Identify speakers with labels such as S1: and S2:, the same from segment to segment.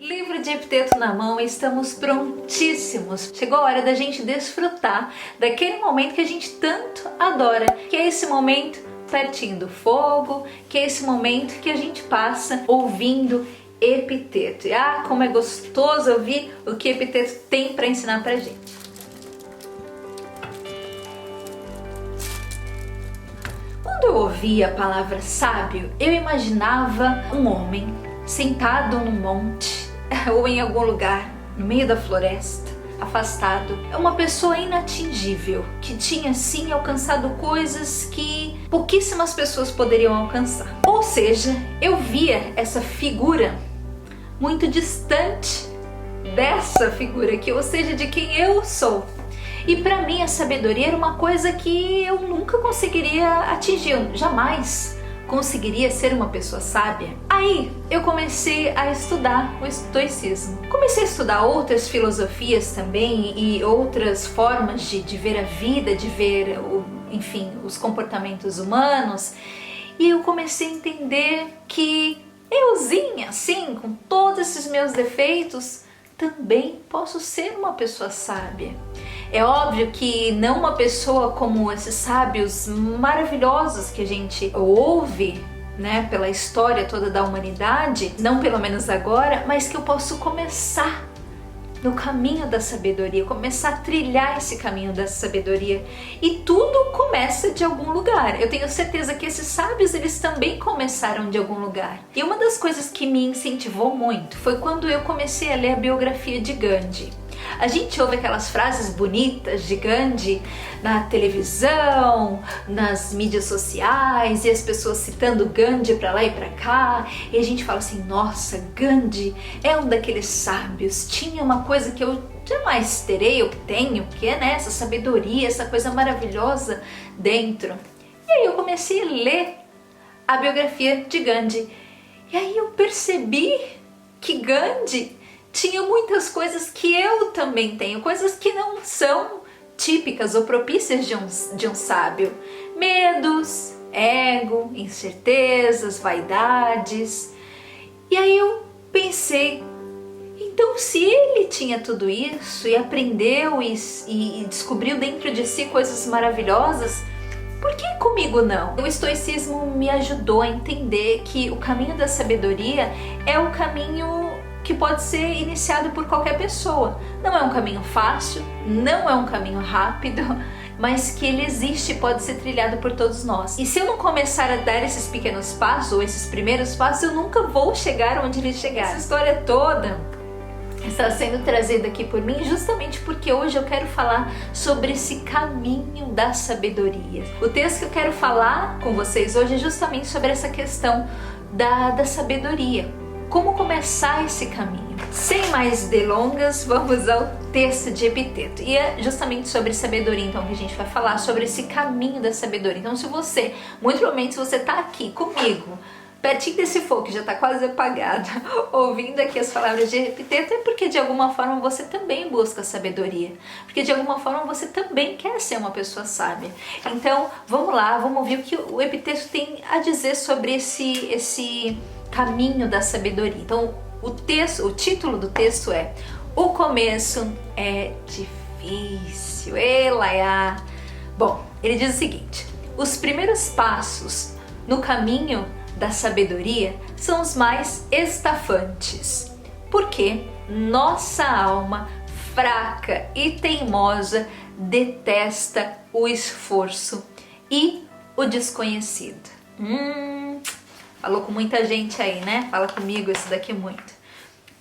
S1: Livro de Epiteto na mão, estamos prontíssimos. Chegou a hora da gente desfrutar daquele momento que a gente tanto adora, que é esse momento pertinho do fogo, que é esse momento que a gente passa ouvindo Epiteto. E como é gostoso ouvir o que Epiteto tem para ensinar pra gente. Quando eu ouvia a palavra sábio, eu imaginava um homem sentado num monte ou em algum lugar no meio da floresta, afastado. É uma pessoa inatingível que tinha sim alcançado coisas que pouquíssimas pessoas poderiam alcançar. Ou seja, eu via essa figura muito distante dessa figura aqui, ou seja, de quem eu sou. E para mim a sabedoria era uma coisa que eu nunca conseguiria atingir, eu jamais conseguiria ser uma pessoa sábia. Aí eu comecei a estudar o estoicismo. Comecei a estudar outras filosofias também e outras formas de ver a vida, de ver, enfim, os comportamentos humanos. E eu comecei a entender que euzinha, assim, com todos esses meus defeitos, também posso ser uma pessoa sábia. É óbvio que não uma pessoa como esses sábios maravilhosos que a gente ouve, né, pela história toda da humanidade, não pelo menos agora, mas que eu posso começar no caminho da sabedoria, começar a trilhar esse caminho da sabedoria. E tudo começa de algum lugar. Eu tenho certeza que esses sábios, eles também começaram de algum lugar. E uma das coisas que me incentivou muito foi quando eu comecei a ler a biografia de Gandhi. A gente ouve aquelas frases bonitas de Gandhi na televisão, nas mídias sociais, e as pessoas citando Gandhi pra lá e pra cá, e a gente fala assim, nossa, Gandhi é um daqueles sábios, tinha uma coisa que eu jamais terei, eu tenho, que é, né, essa sabedoria, essa coisa maravilhosa dentro. E aí eu comecei a ler a biografia de Gandhi, e aí eu percebi que Gandhi tinha muitas coisas que eu também tenho, coisas que não são típicas ou propícias de um sábio. Medos, ego, incertezas, vaidades. E aí eu pensei, então se ele tinha tudo isso e aprendeu e descobriu dentro de si coisas maravilhosas, por que comigo não? O estoicismo me ajudou a entender que o caminho da sabedoria é o caminho que pode ser iniciado por qualquer pessoa. Não é um caminho fácil, não é um caminho rápido, mas que ele existe e pode ser trilhado por todos nós. E se eu não começar a dar esses pequenos passos, ou esses primeiros passos, eu nunca vou chegar onde ele chegar. Essa história toda está sendo trazida aqui por mim justamente porque hoje eu quero falar sobre esse caminho da sabedoria. O texto que eu quero falar com vocês hoje é justamente sobre essa questão da sabedoria. Como começar esse caminho? Sem mais delongas, vamos ao texto de Epiteto. E é justamente sobre sabedoria, então, que a gente vai falar, sobre esse caminho da sabedoria. Então, se você, muito provavelmente, se você está aqui comigo, pertinho desse fogo que já está quase apagado, ouvindo aqui as palavras de Epiteto, é porque de alguma forma você também busca sabedoria. Porque de alguma forma você também quer ser uma pessoa sábia. Então, vamos lá, vamos ouvir o que o Epiteto tem a dizer sobre esse caminho da sabedoria. Então, o título do texto é O Começo é Difícil. Elaiá. Bom, ele diz o seguinte: os primeiros passos no caminho da sabedoria são os mais estafantes, porque nossa alma fraca e teimosa detesta o esforço e o desconhecido. Falou com muita gente aí, né? Fala comigo isso daqui muito.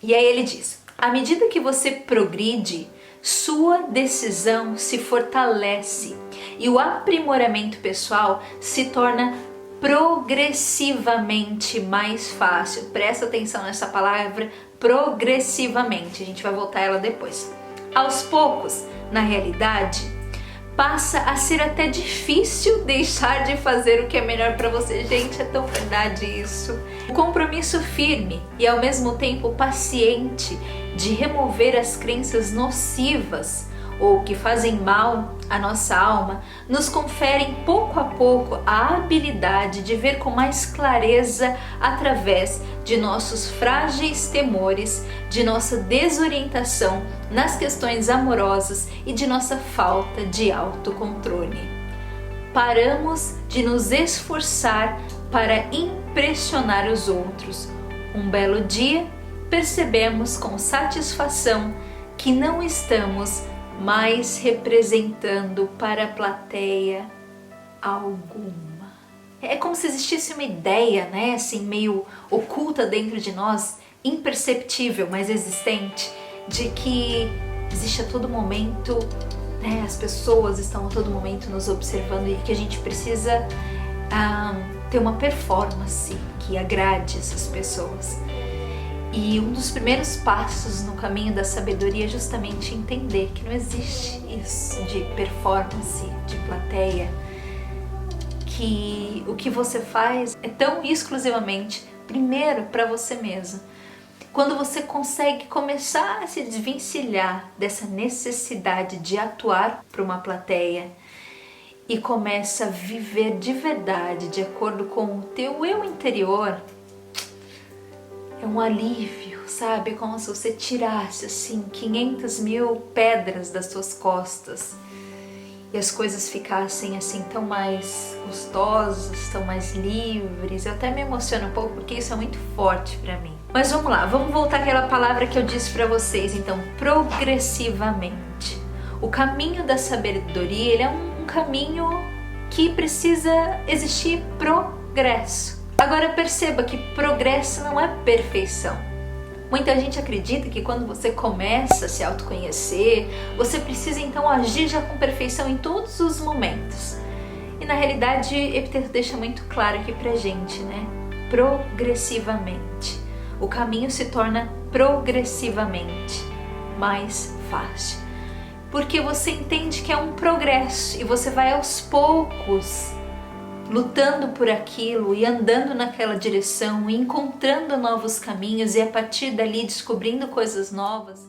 S1: E aí ele diz: à medida que você progride, sua decisão se fortalece e o aprimoramento pessoal se torna progressivamente mais fácil. Presta atenção nessa palavra, progressivamente. A gente vai voltar a ela depois. Aos poucos, na realidade, passa a ser até difícil deixar de fazer o que é melhor para você. Gente, é tão verdade isso. O compromisso firme e ao mesmo tempo paciente de remover as crenças nocivas ou que fazem mal à nossa alma, nos conferem pouco a pouco a habilidade de ver com mais clareza através de nossos frágeis temores, de nossa desorientação nas questões amorosas e de nossa falta de autocontrole. Paramos de nos esforçar para impressionar os outros. Um belo dia, percebemos com satisfação que não estamos mais representando para a plateia alguma. É como se existisse uma ideia, né, assim, meio oculta dentro de nós, imperceptível, mas existente, de que existe a todo momento, né, as pessoas estão a todo momento nos observando e que a gente precisa ter uma performance que agrade essas pessoas. E um dos primeiros passos no caminho da sabedoria é justamente entender que não existe isso de performance, de plateia, que o que você faz é tão exclusivamente, primeiro, para você mesmo. Quando você consegue começar a se desvencilhar dessa necessidade de atuar para uma plateia e começa a viver de verdade, de acordo com o teu eu interior, é um alívio, sabe? É como se você tirasse assim 500 mil pedras das suas costas e as coisas ficassem assim tão mais gostosas, tão mais livres. Eu até me emociono um pouco porque isso é muito forte pra mim. Mas vamos lá, vamos voltar àquela palavra que eu disse pra vocês, então, progressivamente. O caminho da sabedoria, ele é um caminho que precisa existir progresso. Agora perceba que progresso não é perfeição. Muita gente acredita que quando você começa a se autoconhecer, você precisa então agir já com perfeição em todos os momentos. E na realidade, Epiteto deixa muito claro aqui pra gente, né? Progressivamente. O caminho se torna progressivamente mais fácil. Porque você entende que é um progresso e você vai aos poucos lutando por aquilo e andando naquela direção e encontrando novos caminhos e a partir dali descobrindo coisas novas.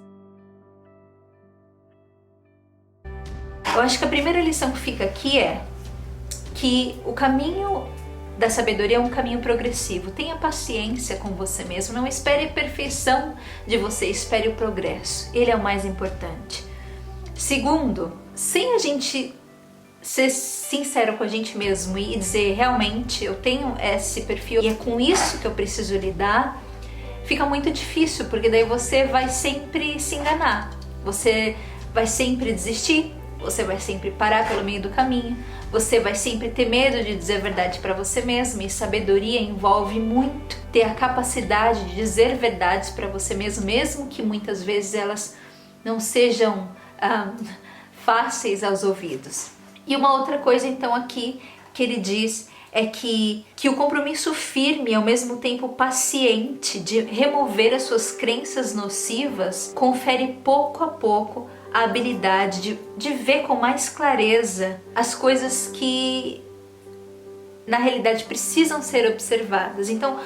S1: Eu acho que a primeira lição que fica aqui é que o caminho da sabedoria é um caminho progressivo. Tenha paciência com você mesmo, não espere a perfeição de você, espere o progresso. Ele é o mais importante. Segundo, sem a gente ser sincero com a gente mesmo e dizer realmente eu tenho esse perfil e é com isso que eu preciso lidar, fica muito difícil, porque daí você vai sempre se enganar, você vai sempre desistir, você vai sempre parar pelo meio do caminho, você vai sempre ter medo de dizer a verdade para você mesmo. E sabedoria envolve muito ter a capacidade de dizer verdades para você mesmo, mesmo que muitas vezes elas não sejam fáceis aos ouvidos. E uma outra coisa então aqui que ele diz é que o compromisso firme e ao mesmo tempo paciente de remover as suas crenças nocivas confere pouco a pouco a habilidade de ver com mais clareza as coisas que na realidade precisam ser observadas. Então,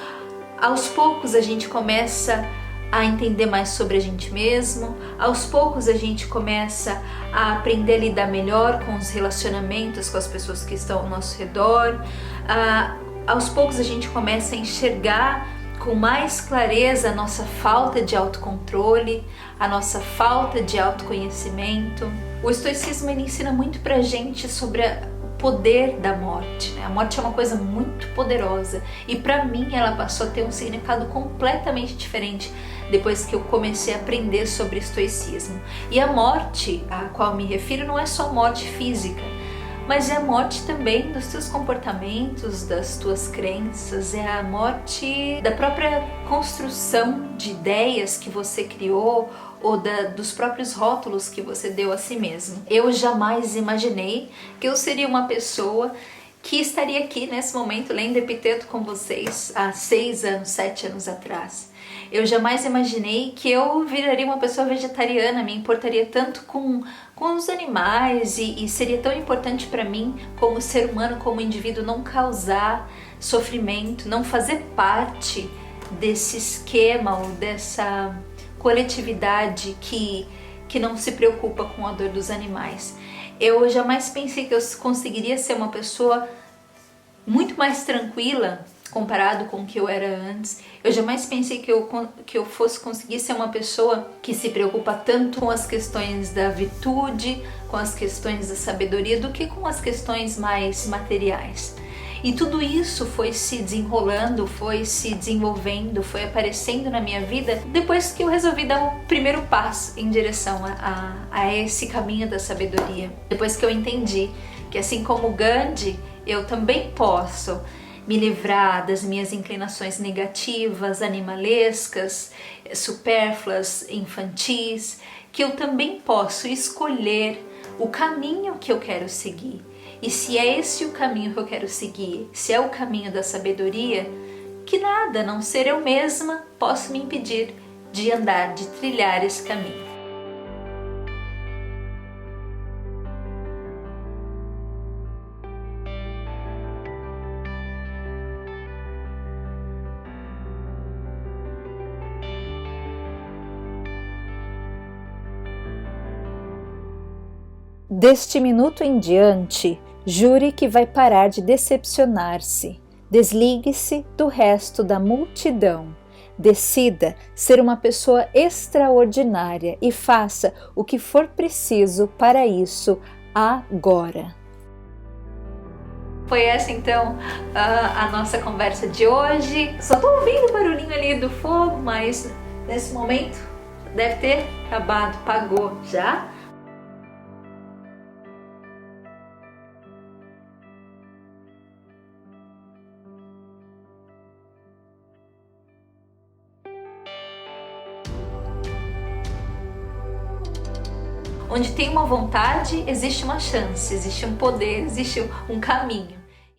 S1: aos poucos a gente começa a entender mais sobre a gente mesmo, aos poucos a gente começa a aprender a lidar melhor com os relacionamentos, com as pessoas que estão ao nosso redor, aos poucos a gente começa a enxergar com mais clareza a nossa falta de autocontrole, a nossa falta de autoconhecimento. O estoicismo ele ensina muito pra gente sobre o poder da morte, né? A morte é uma coisa muito poderosa e pra mim ela passou a ter um significado completamente diferente depois que eu comecei a aprender sobre estoicismo. E a morte a qual me refiro não é só morte física, mas é a morte também dos teus comportamentos, das tuas crenças, é a morte da própria construção de ideias que você criou ou dos próprios rótulos que você deu a si mesmo. Eu jamais imaginei que eu seria uma pessoa que estaria aqui nesse momento lendo Epiteto com vocês há 6 anos, 7 anos atrás. Eu jamais imaginei que eu viraria uma pessoa vegetariana, me importaria tanto com os animais e seria tão importante para mim como ser humano, como indivíduo, não causar sofrimento, não fazer parte desse esquema ou dessa coletividade que que não se preocupa com a dor dos animais. Eu jamais pensei que eu conseguiria ser uma pessoa muito mais tranquila comparado com o que eu era antes. Eu jamais pensei que eu fosse conseguir ser uma pessoa que se preocupa tanto com as questões da virtude, com as questões da sabedoria, do que com as questões mais materiais. E tudo isso foi se desenrolando, foi se desenvolvendo, foi aparecendo na minha vida depois que eu resolvi dar o primeiro passo em direção a esse caminho da sabedoria. Depois que eu entendi que, assim como Gandhi, eu também posso me livrar das minhas inclinações negativas, animalescas, supérfluas, infantis, que eu também posso escolher o caminho que eu quero seguir. E se é esse o caminho que eu quero seguir, se é o caminho da sabedoria, que nada, a não ser eu mesma, posso me impedir de andar, de trilhar esse caminho.
S2: Deste minuto em diante, jure que vai parar de decepcionar-se. Desligue-se do resto da multidão. Decida ser uma pessoa extraordinária e faça o que for preciso para isso agora.
S1: Foi essa então a nossa conversa de hoje. Só tô ouvindo o barulhinho ali do fogo, mas nesse momento deve ter acabado, apagou já. Onde tem uma vontade, existe uma chance, existe um poder, existe um caminho.